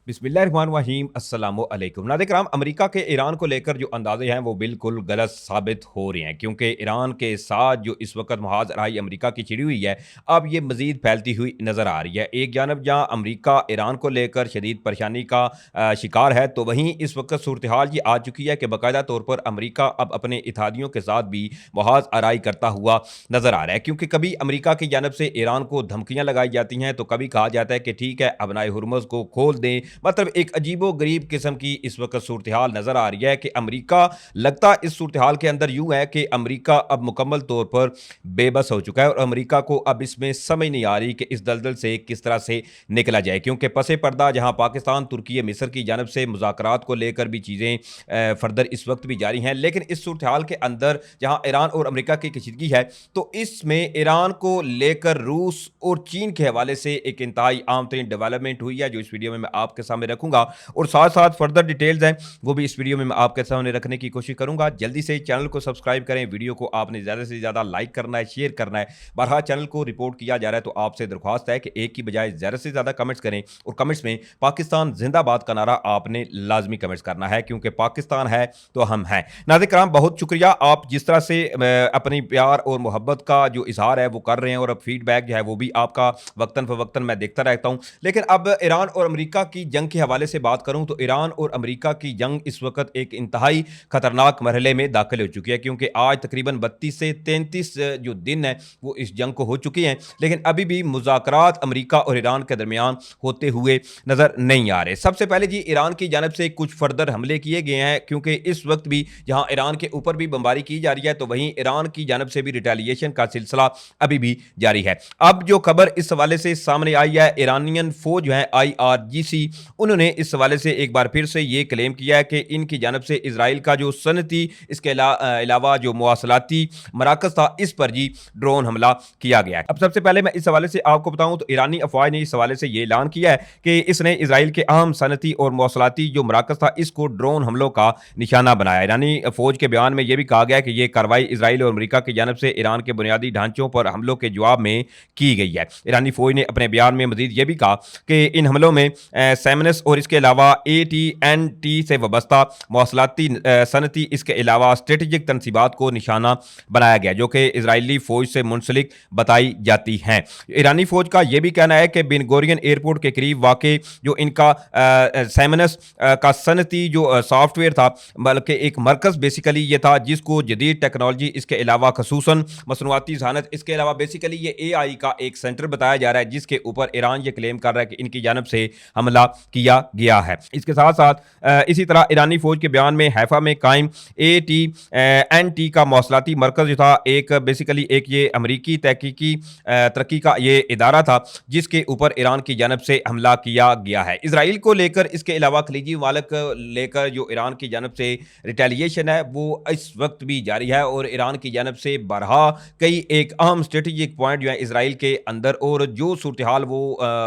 बिस्मिल्लाहिर्रहमानिर्रहीम अस्सलामुअलैकुम। नाज़रीन, अमेरिका के ईरान को लेकर जो अंदाज़े हैं वो बिल्कुल गलत साबित हो रहे हैं, क्योंकि ईरान के साथ जो इस वक्त महाज राही अमेरिका की छिड़ी हुई है, अब ये मज़ीद फैलती हुई नज़र आ रही है। एक जानब जहाँ अमेरिका ईरान को लेकर शदीद परेशानी का शिकार है, तो वहीं इस वक्त सूरत हाल ये आ चुकी है कि बाकायदा तौर पर अमेरिका अब अपने इत्तेहादियों के साथ भी महाज आराई करता हुआ नज़र आ रहा है। क्योंकि कभी अमेरिका की जानब से ईरान को धमकियाँ लगाई जाती हैं, तो कभी कहा जाता है कि ठीक है, अपनाए हुर्मुज़ को खोल दें। मतलब एक अजीबो गरीब किस्म की इस वक्त सूरत हाल नज़र आ रही है कि अमेरिका लगता इस सूरत हाल के अंदर यूं है कि अमेरिका अब मुकम्मल तौर पर बेबस हो चुका है और अमेरिका को अब इसमें समझ नहीं आ रही कि इस दलदल से किस तरह से निकला जाए। क्योंकि पसे पर्दा जहां पाकिस्तान, तुर्की, मिस्र की जानब से मुज़ाकरात को लेकर भी चीज़ें फर्दर इस वक्त भी जारी हैं, लेकिन इस सूरत हाल के अंदर जहां ईरान और अमेरिका की कशीदगी है, तो इसमें ईरान को लेकर रूस और चीन के हवाले से एक इंतहाई आम तरीन डेवलपमेंट हुई है, जो इस वीडियो में मैं आपके सामने रखूंगा। और साथ साथ फर्दर डिटेल्स हैं वो भी इस वीडियो में मैं आपके सामने रखने की कोशिश करूंगा। जल्दी से चैनल को सब्सक्राइब करें, वीडियो को आपने ज़्यादा से ज़्यादा लाइक करना है, शेयर करना है। बहरहाल चैनल को रिपोर्ट किया जा रहा है, तो आपसे दरख्वास्त है कि एक की बजाय ज़्यादा से ज़्यादा कमेंट्स करें और कमेंट्स में पाकिस्तान जिंदाबाद का नारा आपने लाजमी कमेंट्स करना है, क्योंकि पाकिस्तान है तो हम हैं। नाज़रीन कराम, बहुत शुक्रिया आप जिस तरह से अपनी प्यार और मोहब्बत का जो इजहार है वो कर रहे हैं, और अब फीडबैक जो है वो भी आपका वक्तन फ़वक्तन मैं देखता रहता हूँ। लेकिन अब ईरान और अमेरिका की जंग के हवाले से बात करूं तो ईरान और अमेरिका की जंग इस वक्त एक इंतहाई खतरनाक मरहले में दाखिल हो चुकी है, क्योंकि आज तकरीबन 32 से 33 जो दिन है वो इस जंग को हो चुके हैं, लेकिन अभी भी मुज़ाकरात अमेरिका और ईरान के दरमियान होते हुए नजर नहीं आ रहे। सबसे पहले जी ईरान की जानब से कुछ फर्दर हमले किए गए हैं, क्योंकि इस वक्त भी जहां ईरान के ऊपर भी बमबारी की जा रही है, तो वहीं ईरान की जानब से भी रिटेलिएशन का सिलसिला अभी भी जारी है। अब जो खबर इस हवाले से सामने आई है, ईरानियन फौज जो है IRGC, उन्होंने इस हवाले से एक बार फिर से ये क्लेम किया है कि इनकी जानब से इसराइल का जो सनती, इसके अलावा जो मवासलाती मराकज था, इस पर जी ड्रोन हमला किया गया है। अब सबसे पहले मैं इस हवाले से आपको बताऊं तो ईरानी अफवाज ने इस हवाले से ये ऐलान किया है कि इसने इसराइल के अहम सनती और मवासलाती जो मराकज था, इसको ड्रोन हमलों का निशाना बनाया। ईरानी फौज के बयान में यह भी कहा गया है कि यह कार्रवाई इसराइल और अमेरिका की जानब से ईरान के बुनियादी ढांचों पर हमलों के जवाब में की गई है। ईरानी फौज ने अपने बयान में मजीद यह भी कहा कि इन हमलों में सैमनस और इसके अलावा AT&T से वाबस्ता मवासलाती सनती, इसके अलावा स्ट्रेटेजिक तनसीबात को निशाना बनाया गया, जो कि इसराइली फौज से मुंसलिक बताई जाती हैं। ईरानी फौज का यह भी कहना है कि बिन गोरियन एयरपोर्ट के करीब वाक़ जो इनका सैमनस का सनती जो सॉफ्टवेयर था, बल्कि एक मरकज़ बेसिकली ये था जिसको जदीद टेक्नोलॉजी, इसके अलावा खसूसन मसनूआती ज़हानत, इसके अलावा बेसिकली ये AI का एक सेंटर बताया जा रहा है, जिसके ऊपर ईरान ये क्लेम कर रहा है कि इनकी जानब से हमला किया गया है। इसके साथ साथ इसी तरह ईरानी फौज के बयान में हैफा में कायम AT&T का मौसलाती मरकज जो था, एक बेसिकली एक ये अमरीकी तहकीकी तरक्की का ये इदारा था, जिसके ऊपर ईरान की जानब से हमला किया गया है। इसराइल को लेकर, इसके अलावा खलीजी मालिक लेकर जो ईरान की जानब से रिटेलिएशन है वो इस वक्त भी जारी है, और ईरान की जानब से बरहा कई एक अहम स्ट्रेटेजिक पॉइंट जो है इसराइल के अंदर, और जो सूरत हाल वो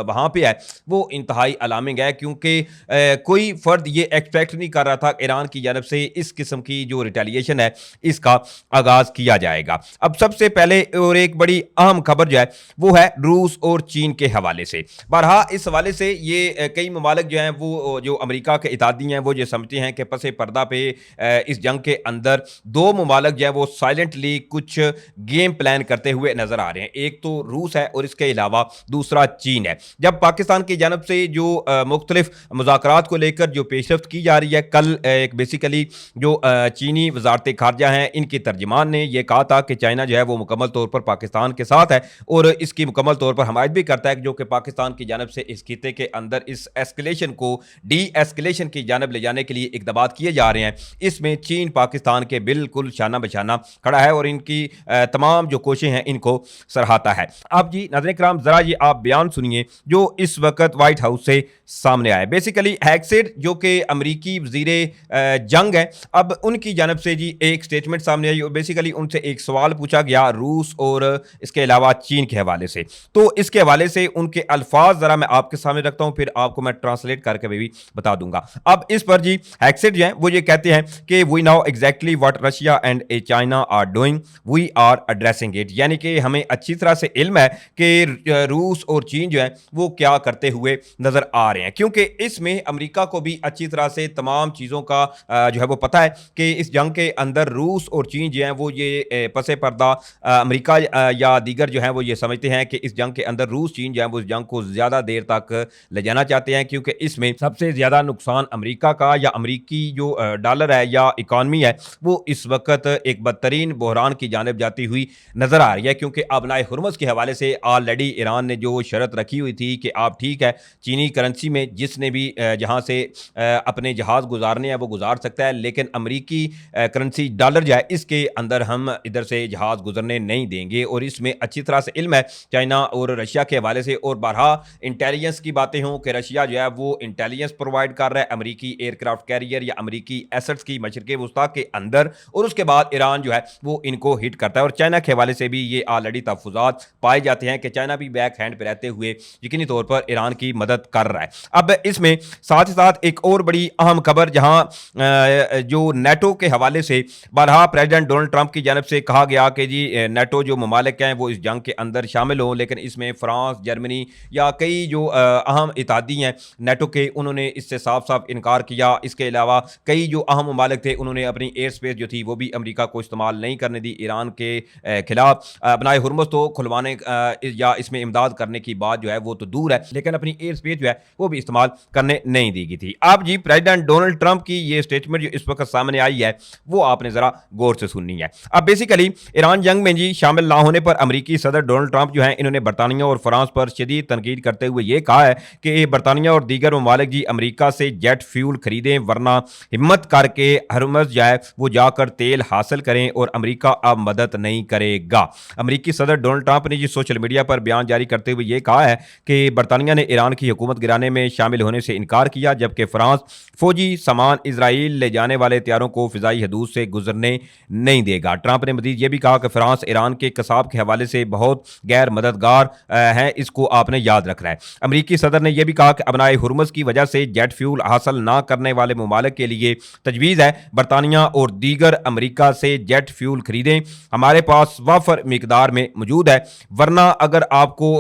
वहाँ पे है वो इंतहाई अलार्मिंग है, क्योंकि कोई फर्द ये एक्सपेक्ट नहीं कर रहा था ईरान की जानब से इस किस्म की जो रिटेलिएशन है इसका आगाज किया जाएगा। अब सबसे पहले और एक बड़ी अहम खबर जो है वो है रूस और चीन के हवाले से। बरहा इस हवाले से ये कई ममालिक जो हैं वो जो अमेरिका के इत्तेहादी हैं वो ये समझते हैं कि पसे पर्दा पे इस जंग के अंदर दो ममालिक जो है वो साइलेंटली कुछ गेम प्लान करते हुए नजर आ रहे हैं। एक तो रूस है और इसके अलावा दूसरा चीन है। जब पाकिस्तान की जानब से जो मुख्तलिफ मुज़ाकरात को लेकर जो पेशरफ्त की जा रही है, कल एक बेसिकली जो चीनी वजारत खारजा हैं, इनके तर्जमान ने यह कहा था कि चाइना जो है वो मुकम्मल तौर पर पाकिस्तान के साथ है और इसकी मुकम्मल तौर पर हमायत भी करता है, जो कि पाकिस्तान की जानब से इस खिते के अंदर इस एस्केलेशन को डी एस्केलेशन की जानब ले जाने के लिए इकदाम किए जा रहे हैं। इसमें चीन पाकिस्तान के बिल्कुल शाना बशाना खड़ा है और इनकी तमाम जो कोशिशें हैं इनको सराहता है। अब जी नाज़रीन कराम, जरा ये आप बयान सुनिए जो इस वक्त व्हाइट हाउस से सामने आया। बेसिकली हैक्सेड जो कि अमरीकी वजीरे जंग है, अब उनकी जानब से जी एक स्टेटमेंट सामने आई और बेसिकली उनसे एक सवाल पूछा गया रूस और इसके अलावा चीन के हवाले से। तो इसके हवाले से उनके अल्फाज जरा मैं आपके सामने रखता हूं, फिर आपको मैं ट्रांसलेट करके भी बता दूंगा। अब इस पर जी हैक्सेड जो है वो ये कहते हैं कि we now exactly what Russia and China are doing, we are addressing it. यानी कि हमें अच्छी तरह से इल्म है कि रूस और चीन जो है वो क्या करते हुए नजर आ रहे हैं। हैं, क्योंकि इसमें अमेरिका को भी अच्छी तरह से तमाम चीज़ों का जो है वो पता है कि इस जंग के अंदर रूस और चीन जो हैं वो ये पसे पर्दा अमेरिका या दीगर जो हैं वो ये समझते हैं कि इस जंग के अंदर रूस चीन जो है वो इस जंग को ज़्यादा देर तक ले जाना चाहते हैं, क्योंकि इसमें सबसे ज़्यादा नुकसान अमेरिका का या अमेरिकी जो डॉलर है या इकॉनमी है वो इस वक्त एक बदतरीन बहरान की जानब जाती हुई नज़र आ रही है। क्योंकि अबनाए हुर्मुज़ के हवाले से ऑलरेडी ईरान ने जो शर्त रखी हुई थी कि आप ठीक है चीनी करेंसी में जिसने भी जहाँ से अपने जहाज़ गुजारने हैं वो गुजार सकता है, लेकिन अमरीकी करेंसी डॉलर जो है इसके अंदर हम इधर से जहाज़ गुजरने नहीं देंगे। और इसमें अच्छी तरह से इल्म है चाइना और रशिया के हवाले से, और बारहा इंटेलिजेंस की बातें हों कि रशिया जो है वो इंटेलिजेंस प्रोवाइड कर रहा है अमरीकी एयरक्राफ्ट कैरियर या अमरीकी एसेट्स की मशरक़े वस्ता के अंदर, और उसके बाद ईरान जो है वो इनको हिट करता है। और चाइना के हवाले से भी ये ऑलरेडी तहफ़्फ़ुज़ात पाए जाते हैं कि चाइना भी बैक हैंड पर रहते हुए यकीनी तौर पर ईरान की मदद कर रहा है। अब इसमें साथ ही साथ एक और बड़ी अहम खबर जहां जो नेटो के हवाले से बारहा प्रेसिडेंट डोनाल्ड ट्रंप की जानब से कहा गया कि जी नेटो जो ममालिक हैं वो इस जंग के अंदर शामिल हो, लेकिन इसमें फ्रांस, जर्मनी या कई जो अहम इत्तेहादी हैं नेटो के, उन्होंने इससे साफ साफ इनकार किया। इसके अलावा कई जो अहम ममालिक थे उन्होंने अपनी एयर स्पेस जो थी वो भी अमेरिका को इस्तेमाल नहीं करने दी ईरान के खिलाफ। बनाए हुर्मुज़ तो खुलवाने या इसमें इमदाद करने की बात जो है वो तो दूर है, लेकिन अपनी एयर स्पेस जो है वो भी इस्तेमाल करने नहीं दी गई थी। अब जी प्रेसिडेंट डोनाल्ड ट्रंप की ये स्टेटमेंट जो इस वक्त सामने आई है वो आपने जरा गौर से सुननी है। अब बेसिकली ईरान जंग में जी शामिल ना होने पर अमेरिकी सदर डोनाल्ड ट्रंप जो है इन्होंने बरतानिया और फ्रांस पर शदीद तनकीद करते हुए ये कहा है कि बरतानिया और दीगर ममालिक जी अमेरिका से जेट फ्यूल खरीदें, वरना हिम्मत करके हुर्मुज़ जाए वो जाकर तेल हासिल करें और अमेरिका अब मदद नहीं करेगा। अमेरिकी सदर डोनाल्ड ट्रंप ने जी सोशल मीडिया पर बयान जारी करते हुए ये कहा है कि बरतानिया ने ईरान की हुकूमत गिराने में शामिल होने से इनकार किया, जबकि फ्रांस फौजी सामान इजराइल ले जाने वाले तैयारों को फिजाई हदूद से गुजरने नहीं देगा। ट्रंप ने मजीद ये भी कहा कि फ्रांस ईरान के कसाब के हवाले से बहुत गैर मददगार है, इसको आपने याद रखना है। अमेरिकी सदर ने यह भी कहा कि अबनाए हुर्मुज़ की वजह से जेट फ्यूल हासिल ना करने वाले ममालिक के लिए तजवीज़ है बरतानिया और दीगर अमेरिका से जेट फ्यूल खरीदें, हमारे पास वाफर मिकदार में मौजूद है, वरना अगर आपको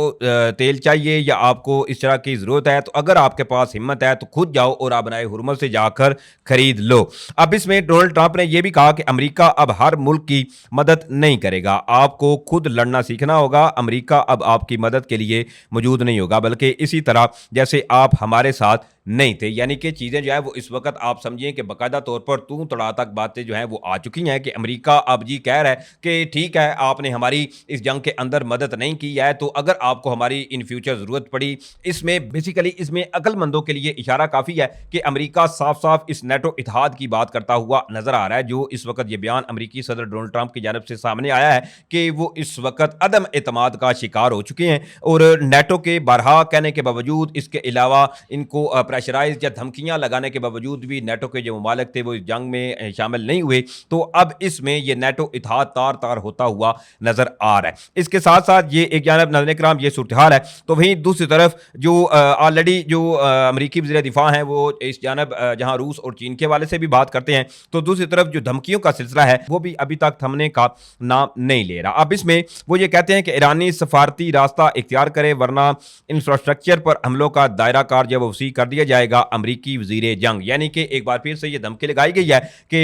तेल चाहिए या आपको इस तरह की ज़रूरत है तो अगर आपके पास हिम्मत है तो खुद जाओ और अबनाए हुर्मुज़ से जाकर खरीद लो। अब इसमें डोनाल्ड ट्रंप ने यह भी कहा कि अमेरिका अब हर मुल्क की मदद नहीं करेगा, आपको खुद लड़ना सीखना होगा, अमेरिका अब आपकी मदद के लिए मौजूद नहीं होगा, बल्कि इसी तरह जैसे आप हमारे साथ नहीं थे। यानी कि चीज़ें जो है वो इस वक्त आप समझिए कि बाकायदा तौर पर तू तड़ा तक बातें जो हैं वो आ चुकी हैं कि अमेरिका अब जी कह रहा है कि ठीक है आपने हमारी इस जंग के अंदर मदद नहीं की है, तो अगर आपको हमारी इन फ्यूचर ज़रूरत पड़ी, इसमें बेसिकली इसमें अक्लमंदों के लिए इशारा काफ़ी है कि अमेरिका साफ साफ इस नेटो इत्तेहाद की बात करता हुआ नजर आ रहा है। जो इस वक्त ये बयान अमेरिकी सदर डोनाल्ड ट्रंप की जानब से सामने आया है कि वो इस वक्त अदम एतमाद का शिकार हो चुके हैं और नेटो के बारहा कहने के बावजूद, इसके अलावा इनको प्रेशराइज या धमकियां लगाने के बावजूद भी नेटो के जो ममालिक थे वो इस जंग में शामिल नहीं हुए, तो अब इसमें ये नेटो इत्तेहाद तार तार होता हुआ नजर आ रहा है। इसके साथ साथ ये एक जानब नाज़रीन इकराम ये सूरत हाल है, तो वहीं दूसरी तरफ जो ऑलरेडी जो अमरीकी वज़ीर दिफा हैं वो इस जानब जहां रूस और चीन के वाले से भी बात करते हैं, तो दूसरी तरफ जो धमकियों का सिलसिला है वो भी अभी तक थमने का नाम नहीं ले रहा। अब इसमें वो ये कहते हैं कि ईरानी सफारती रास्ता इख्तियार करे, वरना इंफ्रास्ट्रक्चर पर हमलों का दायरा कार जब वसी कर दिया जाएगा अमरीकी वजीर जंग। यानी कि एक बार फिर से ये धमकी लगाई गई है कि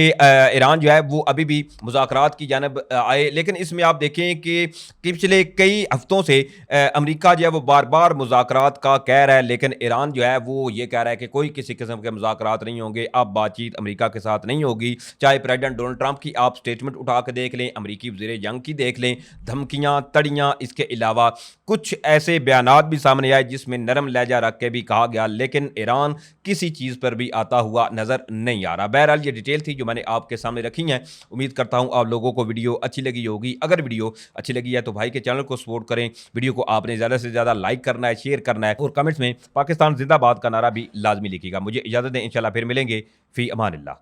ईरान जो है वो अभी भी मुज़ाकरात की जानब आए, लेकिन इसमें आप देखें कि पिछले कई हफ्तों से अमरीका जो है वो बार बार मुज़ाकरात का कह रहा है, लेकिन ईरान जो है वो ये कह रहा है कि कोई किसी किस्म के मुज़ाकरात नहीं होंगे, अब बातचीत अमरीका के साथ नहीं होगी। चाहे प्रेसिडेंट डोनाल्ड ट्रंप की आप स्टेटमेंट उठा के देख लें, अमरीकी वजीर जंग की देख लें, धमकियाँ तड़ियाँ, इसके अलावा कुछ ऐसे बयानात भी सामने आए जिसमें नरम लहजा रख के भी कहा गया, लेकिन ईरान किसी चीज़ पर भी आता हुआ नज़र नहीं आ रहा। बहरहाल ये डिटेल थी जो मैंने आपके सामने रखी हैं। उम्मीद करता हूँ आप लोगों को वीडियो अच्छी लगी होगी। अगर वीडियो अच्छी लगी है तो भाई के चैनल को सपोर्ट करें, वीडियो को आपने ज़्यादा से ज़्यादा लाइक करना है, शेयर करना है और कमेंट्स में पाकिस्तान जिंदाबाद का नारा भी लाजमी लिखिएगा। मुझे इजाज़त दें, इंशाल्लाह फिर मिलेंगे। फ़ी अमानिल्लाह।